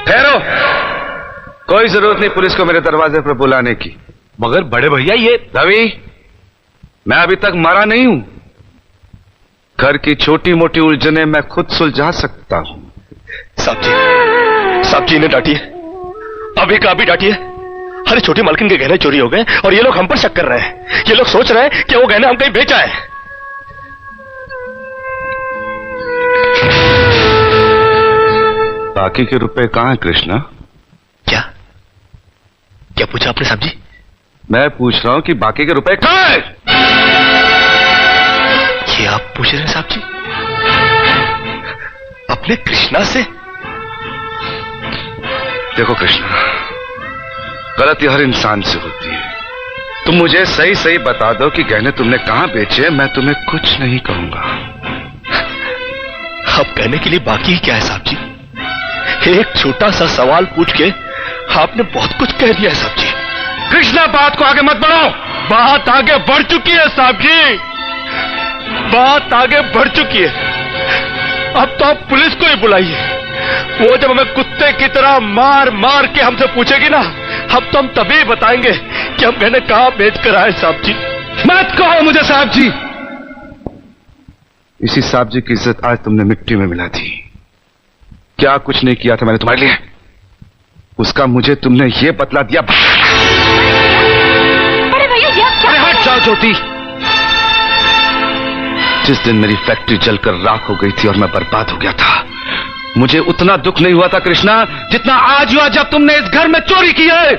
ठहरो, कोई जरूरत नहीं पुलिस को मेरे दरवाजे पर बुलाने की। मगर बड़े भैया ये रवि, मैं अभी तक मरा नहीं हूं। घर की छोटी मोटी उलझने मैं खुद सुलझा सकता हूं। साहब जी ने डांटिए, अभी का अभी डांटिए। अरे छोटी मालकिन के गहने चोरी हो गए और ये लोग हम पर शक कर रहे हैं। ये लोग सोच रहे हैं कि वो गहने हम कहीं बेचा है। बाकी के रुपए कहां है कृष्णा? क्या क्या पूछा आपने साहब जी? मैं पूछ रहा हूं कि बाकी के रुपए कहां है? ये आप पूछ रहे हैं साहब जी अपने कृष्णा से? देखो कृष्णा, गलती हर इंसान से होती है। तुम मुझे सही सही बता दो कि गहने तुमने कहां बेचे, मैं तुम्हें कुछ नहीं कहूंगा। अब कहने के लिए बाकी ही क्या है साहब जी? एक छोटा सा सवाल पूछ के आपने बहुत कुछ कह दिया है साहब जी। कृष्णा, बात को आगे मत बढ़ाओ। बात आगे बढ़ चुकी है साहब जी, बात आगे बढ़ चुकी है। अब तो आप पुलिस को ही बुलाइए। वो जब हमें कुत्ते की तरह मार मार के हमसे पूछेगी ना, अब तो हम तभी बताएंगे कि हम मैंने कहां बेच कर आए साहब जी। मत कहो मुझे साहब जी। इसी साहब जी की इज्जत आज तुमने मिट्टी में मिला दी। क्या कुछ नहीं किया था मैंने तुम्हारे लिए, उसका मुझे तुमने ये बतला दिया। अरे भैया ये क्या? अरे हट जाओ ज्योति। जिस दिन मेरी फैक्ट्री जलकर राख हो गई थी और मैं बर्बाद हो गया था, मुझे उतना दुख नहीं हुआ था कृष्णा जितना आज हुआ जब तुमने इस घर में चोरी की है।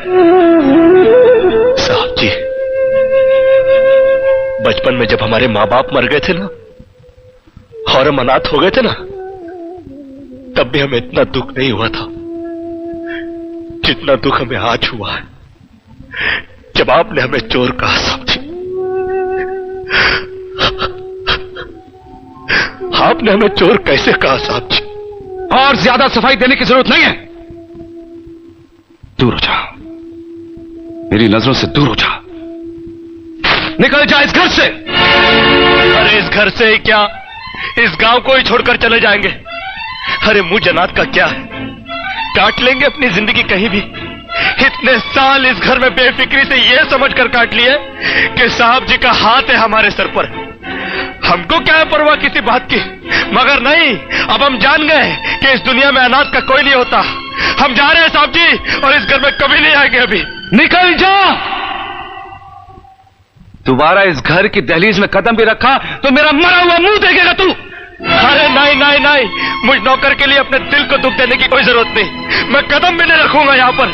साहब जी, बचपन में जब हमारे माँ बाप मर गए थे ना और हम अनाथ हो गए थे ना, तब भी हमें इतना दुख नहीं हुआ था जितना दुख हमें आज हुआ है जब आपने हमें चोर कहा साहब जी। आपने हमें चोर कैसे कहा साहब जी? और ज्यादा सफाई देने की जरूरत नहीं है। दूर हो जा, मेरी नजरों से दूर हो जा। निकल जा इस घर से। अरे इस घर से ही क्या, इस गांव को ही छोड़कर चले जाएंगे। अरे मुंह जनात का क्या है, काट लेंगे अपनी जिंदगी कहीं भी। इतने साल इस घर में बेफिक्री से ये समझकर काट लिए कि साहब जी का हाथ है हमारे सर पर। हमको क्या है परवाह किसी बात की, मगर नहीं, अब हम जान गए कि इस दुनिया में अनाथ का कोई नहीं होता। हम जा रहे हैं साहब जी और इस घर में कभी नहीं आएंगे। अभी निकल जा। दोबारा इस घर की दहलीज में कदम भी रखा तो मेरा मरा हुआ मुंह देखेगा तू। अरे नहीं नहीं नहीं, मुझ नौकर के लिए अपने दिल को दुख देने की कोई जरूरत नहीं। मैं कदम भी नहीं रखूंगा यहाँ पर।